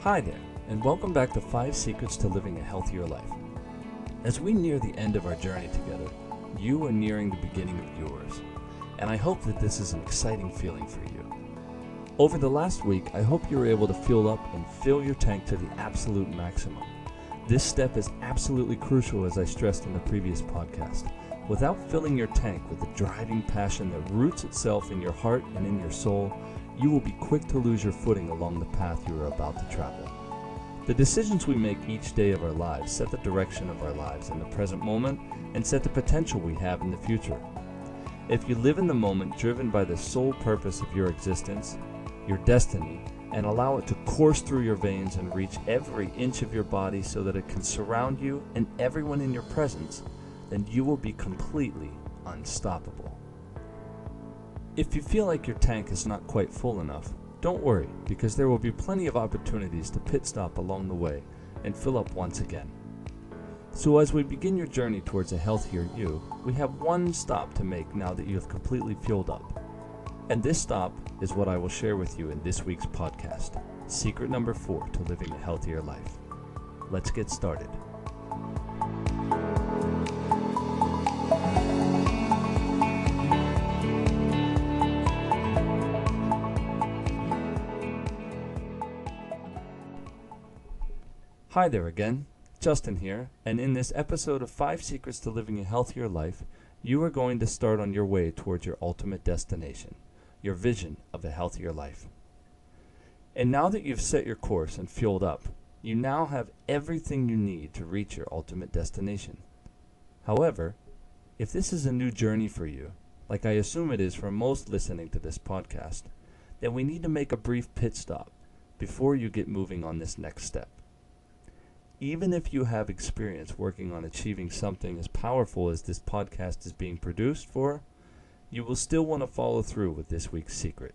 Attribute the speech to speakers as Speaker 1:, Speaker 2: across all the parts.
Speaker 1: Hi there, and welcome back to 5 Secrets to Living a Healthier Life. As we near the end of our journey together, you are nearing the beginning of yours, and I hope that this is an exciting feeling for you. Over the last week, I hope you were able to fuel up and fill your tank to the absolute maximum. This step is absolutely crucial, as I stressed in the previous podcast. Without filling your tank with the driving passion that roots itself in your heart and in your soul, you will be quick to lose your footing along the path you are about to travel. The decisions we make each day of our lives set the direction of our lives in the present moment and set the potential we have in the future. If you live in the moment driven by the sole purpose of your existence, your destiny, and allow it to course through your veins and reach every inch of your body so that it can surround you and everyone in your presence, then you will be completely unstoppable. If you feel like your tank is not quite full enough, don't worry, because there will be plenty of opportunities to pit stop along the way and fill up once again. So as we begin your journey towards a healthier you, we have one stop to make now that you have completely fueled up. And this stop is what I will share with you in this week's podcast, secret number 4 to living a healthier life. Let's get started. Hi there again, Justin here, and in this episode of 5 Secrets to Living a Healthier Life, you are going to start on your way towards your ultimate destination, your vision of a healthier life. And now that you've set your course and fueled up, you now have everything you need to reach your ultimate destination. However, if this is a new journey for you, like I assume it is for most listening to this podcast, then we need to make a brief pit stop before you get moving on this next step. Even if you have experience working on achieving something as powerful as this podcast is being produced for, you will still want to follow through with this week's secret.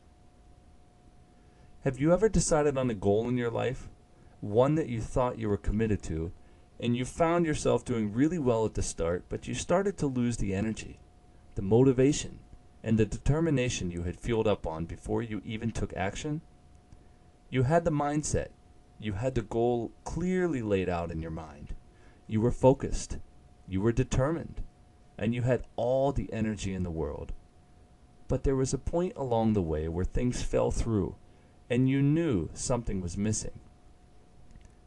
Speaker 1: Have you ever decided on a goal in your life, one that you thought you were committed to, and you found yourself doing really well at the start, but you started to lose the energy, the motivation, and the determination you had fueled up on before you even took action? You had the mindset. You had the goal clearly laid out in your mind. You were focused, you were determined, and you had all the energy in the world. But there was a point along the way where things fell through, and you knew something was missing.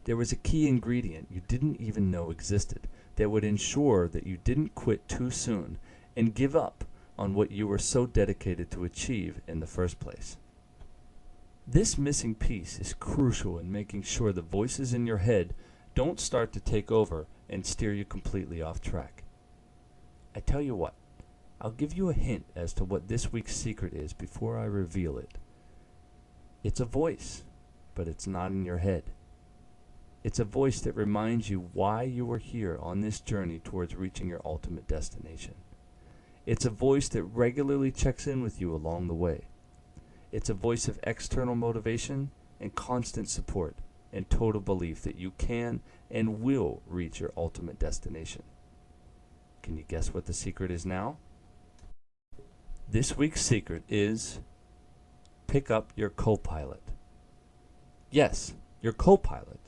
Speaker 1: There was a key ingredient you didn't even know existed that would ensure that you didn't quit too soon and give up on what you were so dedicated to achieve in the first place. This missing piece is crucial in making sure the voices in your head don't start to take over and steer you completely off track. I tell you what, I'll give you a hint as to what this week's secret is before I reveal it. It's a voice, but it's not in your head. It's a voice that reminds you why you are here on this journey towards reaching your ultimate destination. It's a voice that regularly checks in with you along the way. It's a voice of external motivation and constant support and total belief that you can and will reach your ultimate destination. Can you guess what the secret is now? This week's secret is pick up your co-pilot. Yes, your co-pilot.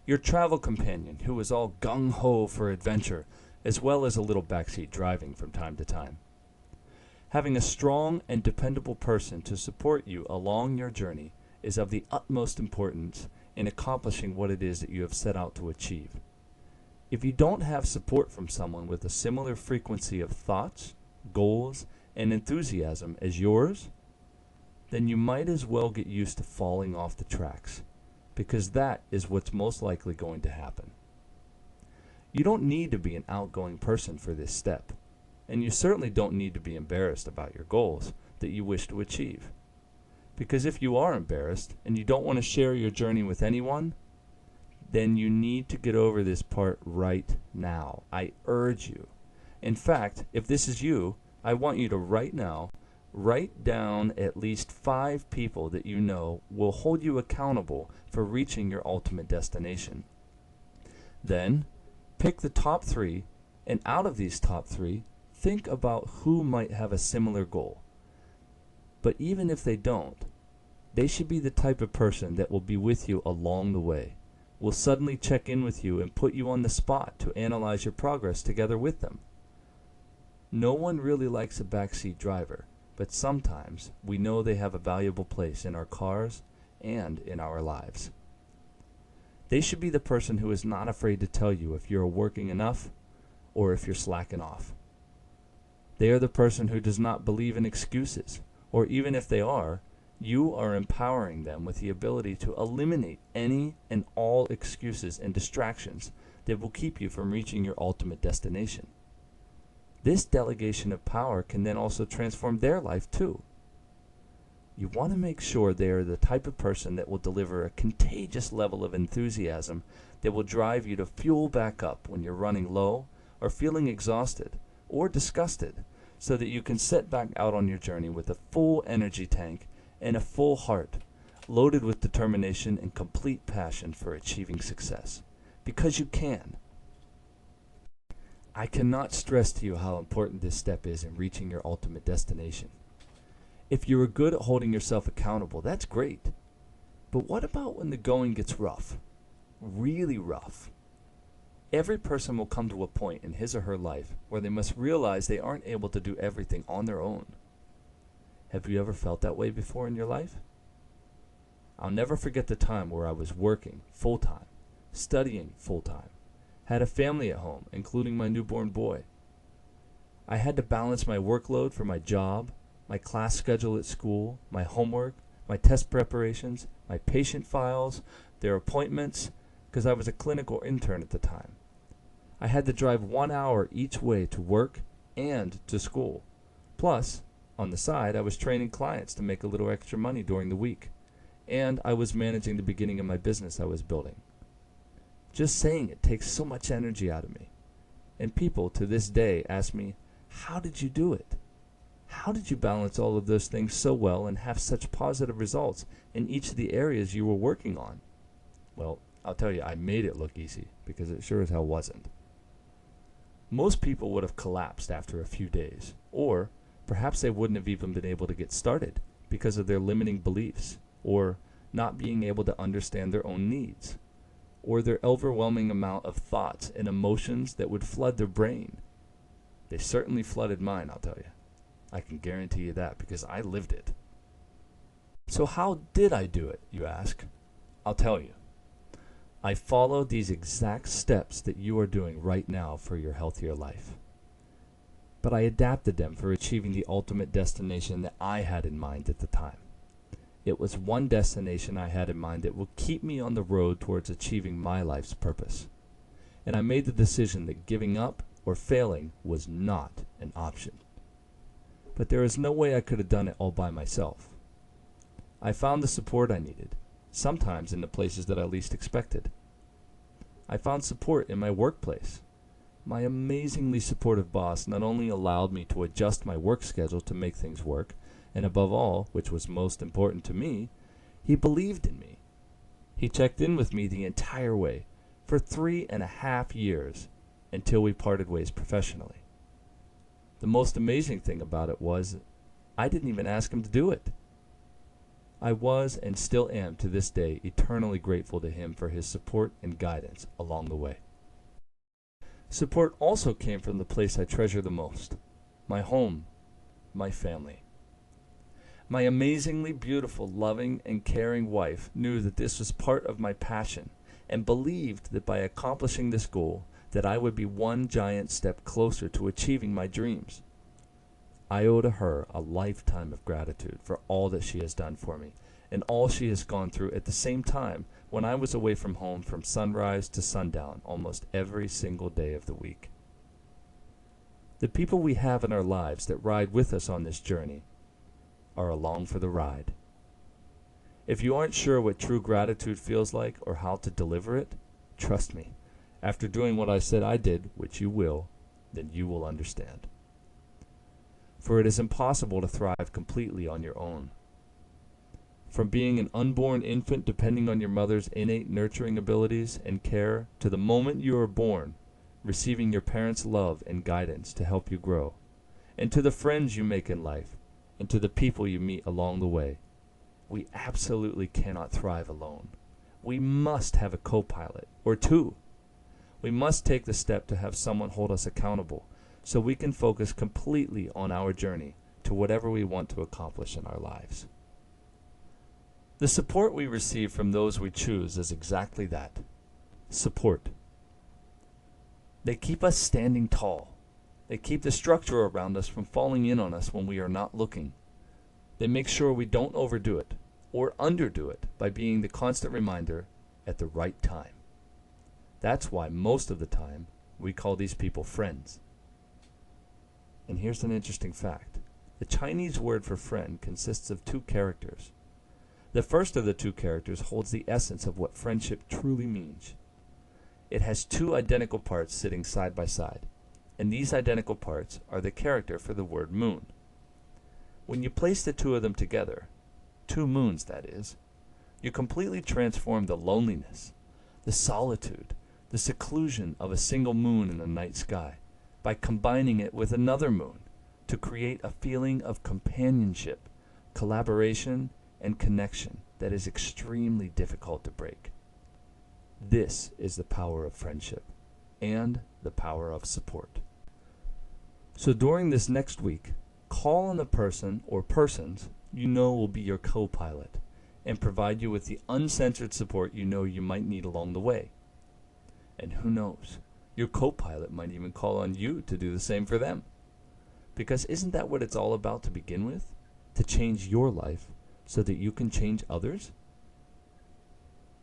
Speaker 1: Your travel companion who is all gung-ho for adventure, as well as a little backseat driving from time to time. Having a strong and dependable person to support you along your journey is of the utmost importance in accomplishing what it is that you have set out to achieve. If you don't have support from someone with a similar frequency of thoughts, goals, and enthusiasm as yours, then you might as well get used to falling off the tracks, because that is what's most likely going to happen. You don't need to be an outgoing person for this step. And you certainly don't need to be embarrassed about your goals that you wish to achieve. Because if you are embarrassed and you don't want to share your journey with anyone, then you need to get over this part right now. I urge you. In fact, if this is you, I want you to right now write down at least 5 people that you know will hold you accountable for reaching your ultimate destination. Then, pick the top 3, and out of these top 3, think about who might have a similar goal. But even if they don't, They should be the type of person that will be with you along the way, will suddenly check in with you and put you on the spot to analyze your progress together with them. No one really likes a backseat driver, but sometimes we know they have a valuable place in our cars and in our lives. They should be the person who is not afraid to tell you if you're working enough or if you're slacking off. They are the person who does not believe in excuses, or even if they are, you are empowering them with the ability to eliminate any and all excuses and distractions that will keep you from reaching your ultimate destination. This delegation of power can then also transform their life too. You want to make sure they are the type of person that will deliver a contagious level of enthusiasm that will drive you to fuel back up when you're running low or feeling exhausted or disgusted, so that you can set back out on your journey with a full energy tank and a full heart, loaded with determination and complete passion for achieving success. Because you can. I cannot stress to you how important this step is in reaching your ultimate destination. If you are good at holding yourself accountable, that's great. But what about when the going gets rough? Really rough. Every person will come to a point in his or her life where they must realize they aren't able to do everything on their own. Have you ever felt that way before in your life? I'll never forget the time where I was working full-time, studying full-time, had a family at home, including my newborn boy. I had to balance my workload for my job, my class schedule at school, my homework, my test preparations, my patient files, their appointments, because I was a clinical intern at the time. I had to drive 1 hour each way to work and to school. Plus, on the side, I was training clients to make a little extra money during the week. And I was managing the beginning of my business I was building. Just saying it takes so much energy out of me. And people to this day ask me, how did you do it? How did you balance all of those things so well and have such positive results in each of the areas you were working on? Well, I'll tell you, I made it look easy, because it sure as hell wasn't. Most people would have collapsed after a few days, or perhaps they wouldn't have even been able to get started because of their limiting beliefs, or not being able to understand their own needs, or their overwhelming amount of thoughts and emotions that would flood their brain. They certainly flooded mine, I'll tell you. I can guarantee you that, because I lived it. So how did I do it, you ask? I'll tell you. I followed these exact steps that you are doing right now for your healthier life. But I adapted them for achieving the ultimate destination that I had in mind at the time. It was one destination I had in mind that will keep me on the road towards achieving my life's purpose. And I made the decision that giving up or failing was not an option. But there is no way I could have done it all by myself. I found the support I needed, sometimes in the places that I least expected. I found support in my workplace. My amazingly supportive boss not only allowed me to adjust my work schedule to make things work, and above all, which was most important to me, he believed in me. He checked in with me the entire way, for 3.5 years, until we parted ways professionally. The most amazing thing about it was, I didn't even ask him to do it. I was, and still am to this day, eternally grateful to him for his support and guidance along the way. Support also came from the place I treasure the most, my home, my family. My amazingly beautiful, loving, and caring wife knew that this was part of my passion and believed that by accomplishing this goal, that I would be one giant step closer to achieving my dreams. I owe to her a lifetime of gratitude for all that she has done for me and all she has gone through at the same time when I was away from home from sunrise to sundown almost every single day of the week. The people we have in our lives that ride with us on this journey are along for the ride. If you aren't sure what true gratitude feels like or how to deliver it, trust me, after doing what I said I did, which you will, then you will understand. For it is impossible to thrive completely on your own. From being an unborn infant depending on your mother's innate nurturing abilities and care to the moment you are born, receiving your parents' love and guidance to help you grow, and to the friends you make in life, and to the people you meet along the way, We absolutely cannot thrive alone. We must have a co-pilot, or two. We must take the step to have someone hold us accountable so we can focus completely on our journey to whatever we want to accomplish in our lives. The support we receive from those we choose is exactly that, support. They keep us standing tall. They keep the structure around us from falling in on us when we are not looking. They make sure we don't overdo it or underdo it by being the constant reminder at the right time. That's why most of the time we call these people friends. And here's an interesting fact. The Chinese word for friend consists of two characters. The first of the two characters holds the essence of what friendship truly means. It has two identical parts sitting side by side, and these identical parts are the character for the word moon. When you place the two of them together, two moons that is, you completely transform the loneliness, the solitude, the seclusion of a single moon in the night sky by combining it with another moon to create a feeling of companionship, collaboration, and connection that is extremely difficult to break. This is the power of friendship and the power of support. So during this next week, call on the person or persons you know will be your co-pilot and provide you with the uncensored support you know you might need along the way. And who knows, your co-pilot might even call on you to do the same for them. Because isn't that what it's all about to begin with? To change your life so that you can change others?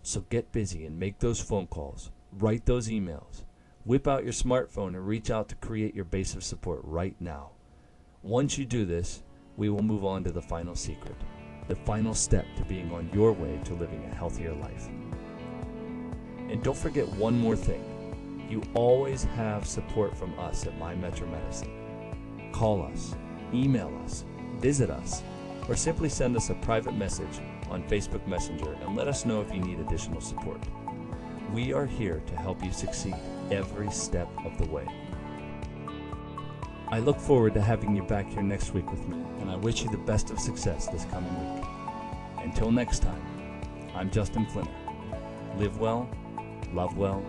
Speaker 1: So get busy and make those phone calls, write those emails, whip out your smartphone and reach out to create your base of support right now. Once you do this, we will move on to the final secret, the final step to being on your way to living a healthier life. And don't forget one more thing. You always have support from us at My Metro Medicine. Call us, email us, visit us, or simply send us a private message on Facebook Messenger and let us know if you need additional support. We are here to help you succeed every step of the way. I look forward to having you back here next week with me, and I wish you the best of success this coming week. Until next time, I'm Justin Flinner. Live well, love well,